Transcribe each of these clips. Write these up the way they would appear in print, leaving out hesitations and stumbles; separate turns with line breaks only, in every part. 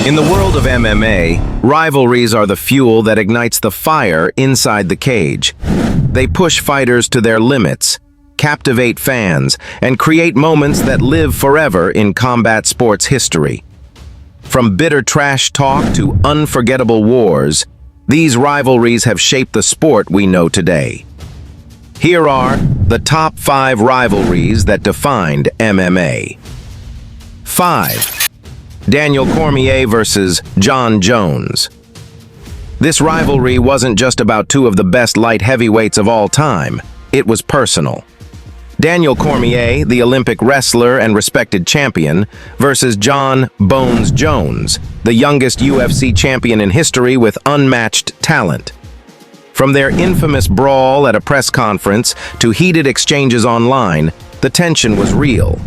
In the world of MMA, rivalries are the fuel that ignites the fire inside the cage. They push fighters to their limits, captivate fans, and create moments that live forever in combat sports history. From bitter trash talk to unforgettable wars, these rivalries have shaped the sport we know today. Here are the top 5 rivalries that defined MMA. 5. Daniel Cormier versus Jon Jones. This rivalry wasn't just about two of the best light heavyweights of all time, it was personal. Daniel Cormier, the Olympic wrestler and respected champion, versus Jon "Bones" Jones, the youngest UFC champion in history with unmatched talent. From their infamous brawl at a press conference to heated exchanges online, the tension was real.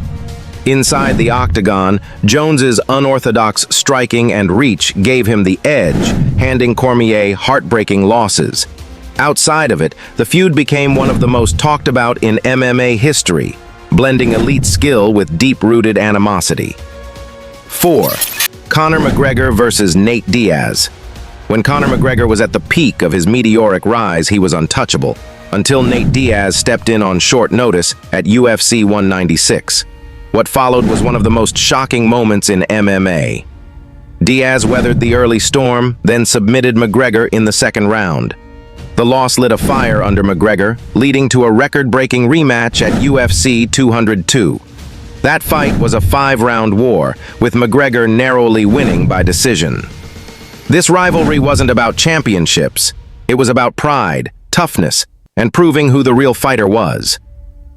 Inside the octagon, Jones's unorthodox striking and reach gave him the edge, handing Cormier heartbreaking losses. Outside of it, the feud became one of the most talked about in MMA history, blending elite skill with deep-rooted animosity. 4. Conor McGregor versus Nate Diaz. When Conor McGregor was at the peak of his meteoric rise, he was untouchable, until Nate Diaz stepped in on short notice at UFC 196. What followed was one of the most shocking moments in MMA. Diaz weathered the early storm, then submitted McGregor in the second round. The loss lit a fire under McGregor, leading to a record-breaking rematch at UFC 202. That fight was a 5-round war, with McGregor narrowly winning by decision. This rivalry wasn't about championships. It was about pride, toughness, and proving who the real fighter was.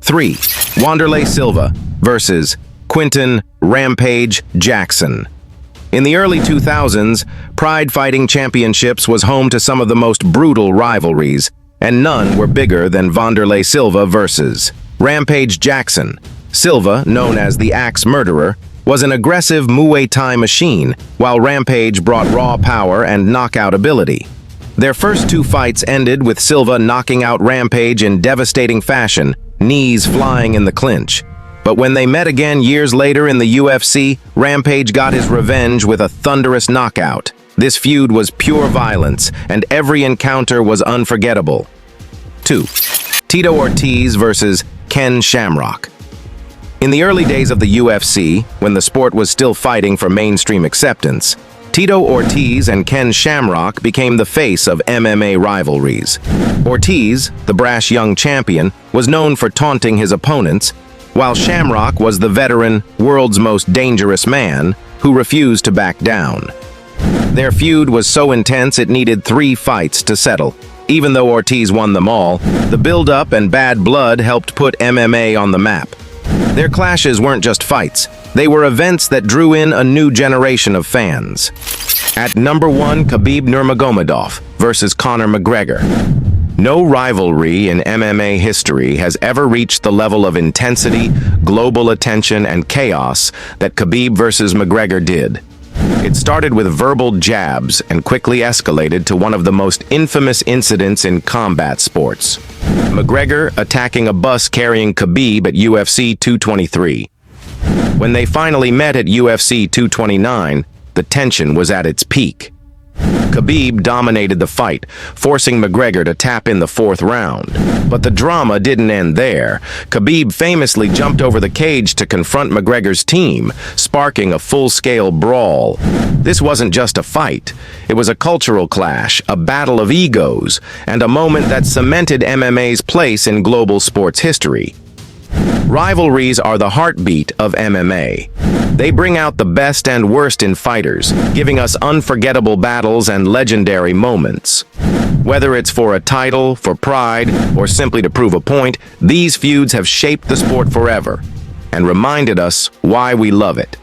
3. Wanderlei Silva versus Quinton "Rampage" Jackson. In the early 2000s, Pride Fighting Championships was home to some of the most brutal rivalries, and none were bigger than Wanderlei Silva versus Rampage Jackson. Silva, known as the Axe Murderer, was an aggressive Muay Thai machine, while Rampage brought raw power and knockout ability. Their first 2 fights ended with Silva knocking out Rampage in devastating fashion, knees flying in the clinch. But when they met again years later in the UFC, Rampage got his revenge with a thunderous knockout. This feud was pure violence, and every encounter was unforgettable. 2. Tito Ortiz versus Ken Shamrock. In the early days of the UFC, when the sport was still fighting for mainstream acceptance, Tito Ortiz and Ken Shamrock became the face of MMA rivalries. Ortiz, the brash young champion, was known for taunting his opponents, while Shamrock was the veteran, world's most dangerous man, who refused to back down. Their feud was so intense it needed 3 fights to settle. Even though Ortiz won them all, the build-up and bad blood helped put MMA on the map. Their clashes weren't just fights. They were events that drew in a new generation of fans. At number 1, Khabib Nurmagomedov versus Conor McGregor. No rivalry in MMA history has ever reached the level of intensity, global attention, and chaos that Khabib versus McGregor did. It started with verbal jabs and quickly escalated to one of the most infamous incidents in combat sports. McGregor attacking a bus carrying Khabib at UFC 223. When they finally met at UFC 229, the tension was at its peak. Khabib dominated the fight, forcing McGregor to tap in the 4th round. But the drama didn't end there. Khabib famously jumped over the cage to confront McGregor's team, sparking a full-scale brawl. This wasn't just a fight. It was a cultural clash, a battle of egos, and a moment that cemented MMA's place in global sports history. Rivalries are the heartbeat of MMA. They bring out the best and worst in fighters, giving us unforgettable battles and legendary moments. Whether it's for a title, for pride, or simply to prove a point, these feuds have shaped the sport forever and reminded us why we love it.